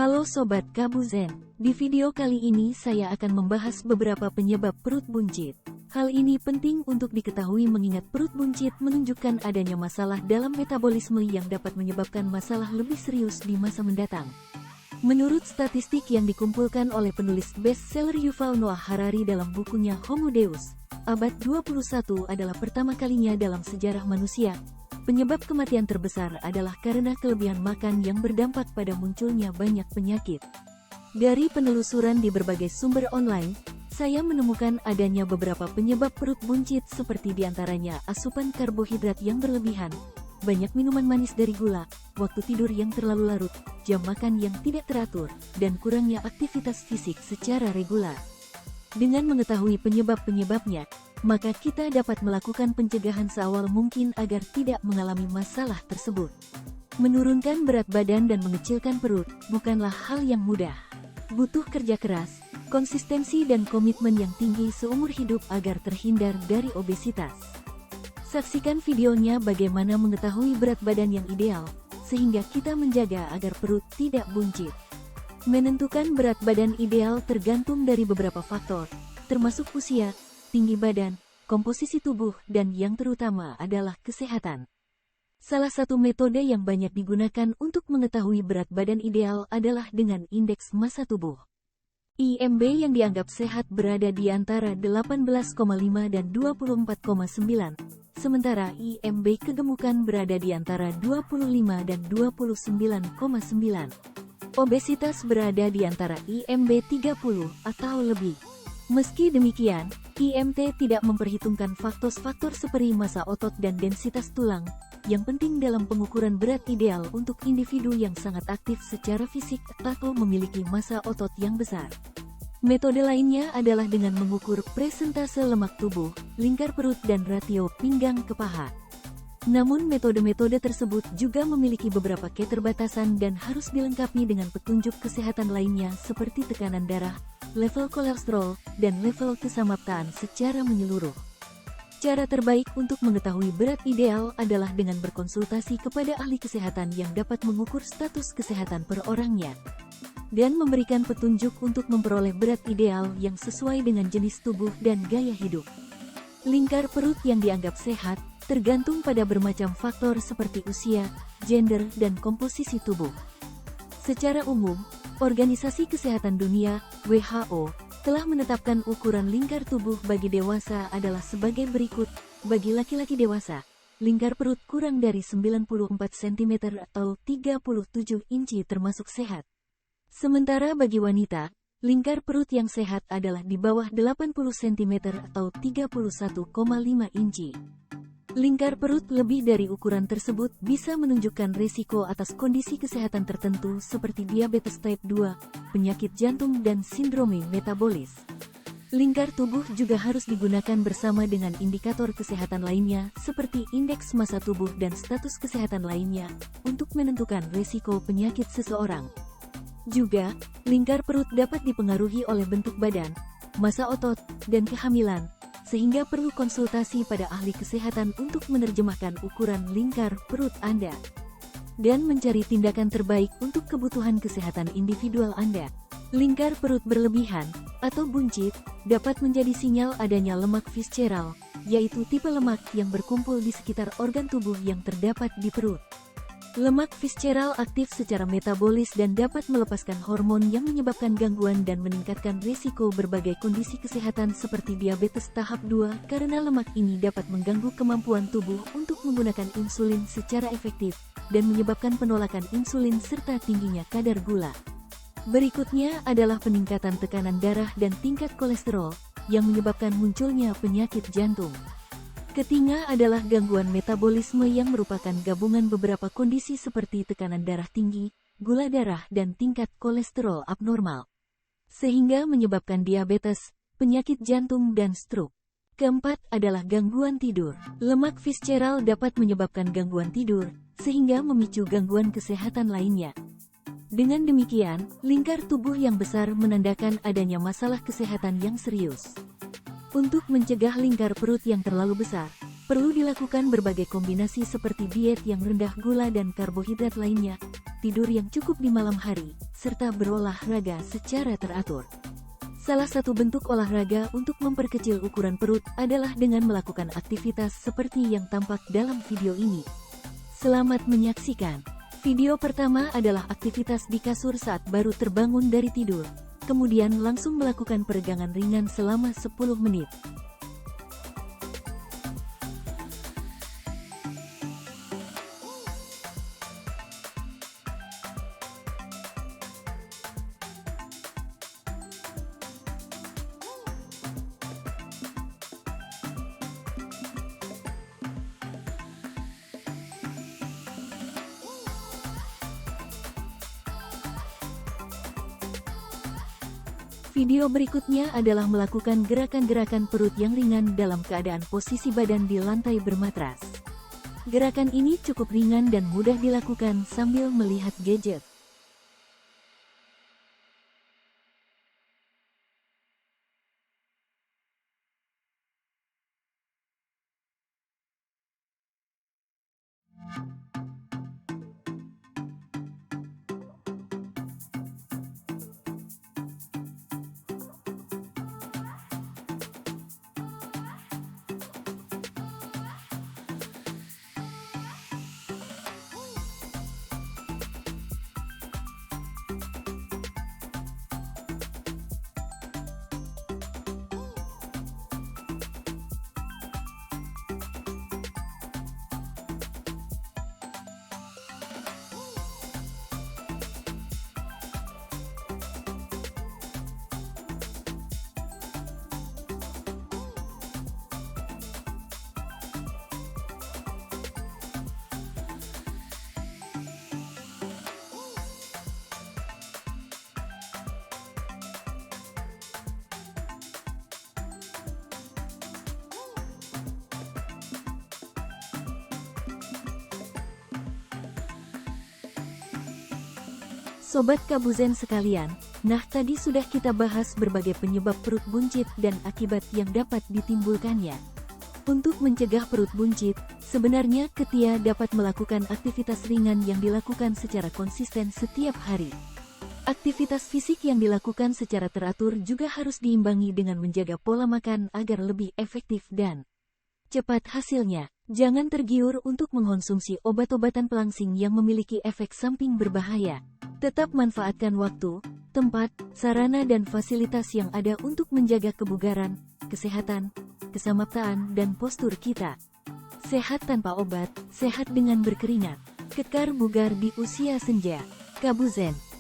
Halo Sobat Kabuzen, di video kali ini saya akan membahas beberapa penyebab perut buncit. Hal ini penting untuk diketahui mengingat perut buncit menunjukkan adanya masalah dalam metabolisme yang dapat menyebabkan masalah lebih serius di masa mendatang. Menurut statistik yang dikumpulkan oleh penulis bestseller Yuval Noah Harari dalam bukunya Homo Deus, abad 21 adalah pertama kalinya dalam sejarah manusia. Penyebab kematian terbesar adalah karena kelebihan makan yang berdampak pada munculnya banyak penyakit. Dari penelusuran di berbagai sumber online, saya menemukan adanya beberapa penyebab perut buncit seperti diantaranya asupan karbohidrat yang berlebihan, banyak minuman manis dari gula, waktu tidur yang terlalu larut, jam makan yang tidak teratur, dan kurangnya aktivitas fisik secara regular. Dengan mengetahui penyebab-penyebabnya, maka kita dapat melakukan pencegahan seawal mungkin agar tidak mengalami masalah tersebut. Menurunkan berat badan dan mengecilkan perut bukanlah hal yang mudah. Butuh kerja keras, konsistensi dan komitmen yang tinggi seumur hidup agar terhindar dari obesitas. Saksikan videonya bagaimana mengetahui berat badan yang ideal, sehingga kita menjaga agar perut tidak buncit. Menentukan berat badan ideal tergantung dari beberapa faktor, termasuk usia, tinggi badan, komposisi tubuh, dan yang terutama adalah kesehatan. Salah satu metode yang banyak digunakan untuk mengetahui berat badan ideal adalah dengan indeks massa tubuh. IMB yang dianggap sehat berada di antara 18,5 dan 24,9, sementara IMB kegemukan berada di antara 25 dan 29,9. Obesitas berada di antara IMB 30 atau lebih. Meski demikian, IMT tidak memperhitungkan faktor-faktor seperti massa otot dan densitas tulang, yang penting dalam pengukuran berat ideal untuk individu yang sangat aktif secara fisik atau memiliki massa otot yang besar. Metode lainnya adalah dengan mengukur presentase lemak tubuh, lingkar perut dan rasio pinggang ke paha. Namun metode-metode tersebut juga memiliki beberapa keterbatasan dan harus dilengkapi dengan petunjuk kesehatan lainnya seperti tekanan darah, level kolesterol, dan level kesamaptaan secara menyeluruh. Cara terbaik untuk mengetahui berat ideal adalah dengan berkonsultasi kepada ahli kesehatan yang dapat mengukur status kesehatan per orangnya, dan memberikan petunjuk untuk memperoleh berat ideal yang sesuai dengan jenis tubuh dan gaya hidup. Lingkar perut yang dianggap sehat tergantung pada bermacam faktor seperti usia, gender, dan komposisi tubuh. Secara umum, Organisasi Kesehatan Dunia (WHO) telah menetapkan ukuran lingkar tubuh bagi dewasa adalah sebagai berikut. Bagi laki-laki dewasa, lingkar perut kurang dari 94 cm atau 37 inci termasuk sehat. Sementara bagi wanita, lingkar perut yang sehat adalah di bawah 80 cm atau 31,5 inci. Lingkar perut lebih dari ukuran tersebut bisa menunjukkan risiko atas kondisi kesehatan tertentu seperti diabetes type 2, penyakit jantung dan sindrome metabolis. Lingkar tubuh juga harus digunakan bersama dengan indikator kesehatan lainnya seperti indeks massa tubuh dan status kesehatan lainnya untuk menentukan risiko penyakit seseorang. Juga, lingkar perut dapat dipengaruhi oleh bentuk badan, massa otot, dan kehamilan, sehingga perlu konsultasi pada ahli kesehatan untuk menerjemahkan ukuran lingkar perut Anda dan mencari tindakan terbaik untuk kebutuhan kesehatan individual Anda. Lingkar perut berlebihan atau buncit dapat menjadi sinyal adanya lemak visceral, yaitu tipe lemak yang berkumpul di sekitar organ tubuh yang terdapat di perut. Lemak visceral aktif secara metabolis dan dapat melepaskan hormon yang menyebabkan gangguan dan meningkatkan risiko berbagai kondisi kesehatan seperti diabetes tahap 2 karena lemak ini dapat mengganggu kemampuan tubuh untuk menggunakan insulin secara efektif dan menyebabkan penolakan insulin serta tingginya kadar gula. Berikutnya adalah peningkatan tekanan darah dan tingkat kolesterol yang menyebabkan munculnya penyakit jantung. Ketiga adalah gangguan metabolisme yang merupakan gabungan beberapa kondisi seperti tekanan darah tinggi, gula darah, dan tingkat kolesterol abnormal, sehingga menyebabkan diabetes, penyakit jantung, dan stroke. Keempat adalah gangguan tidur. Lemak visceral dapat menyebabkan gangguan tidur, sehingga memicu gangguan kesehatan lainnya. Dengan demikian, lingkar tubuh yang besar menandakan adanya masalah kesehatan yang serius. Untuk mencegah lingkar perut yang terlalu besar, perlu dilakukan berbagai kombinasi seperti diet yang rendah gula dan karbohidrat lainnya, tidur yang cukup di malam hari, serta berolahraga secara teratur. Salah satu bentuk olahraga untuk memperkecil ukuran perut adalah dengan melakukan aktivitas seperti yang tampak dalam video ini. Selamat menyaksikan. Video pertama adalah aktivitas di kasur saat baru terbangun dari tidur, kemudian langsung melakukan peregangan ringan selama 10 menit. Video berikutnya adalah melakukan gerakan-gerakan perut yang ringan dalam keadaan posisi badan di lantai bermatras. Gerakan ini cukup ringan dan mudah dilakukan sambil melihat gadget. Sobat Kabuzen sekalian, nah tadi sudah kita bahas berbagai penyebab perut buncit dan akibat yang dapat ditimbulkannya. Untuk mencegah perut buncit, sebenarnya Ketia dapat melakukan aktivitas ringan yang dilakukan secara konsisten setiap hari. Aktivitas fisik yang dilakukan secara teratur juga harus diimbangi dengan menjaga pola makan agar lebih efektif dan cepat hasilnya. Jangan tergiur untuk mengkonsumsi obat-obatan pelangsing yang memiliki efek samping berbahaya. Tetap manfaatkan waktu, tempat, sarana dan fasilitas yang ada untuk menjaga kebugaran, kesehatan, kesamaptaan dan postur kita. Sehat tanpa obat, sehat dengan berkeringat. Kekar bugar di usia senja. Kabuzen.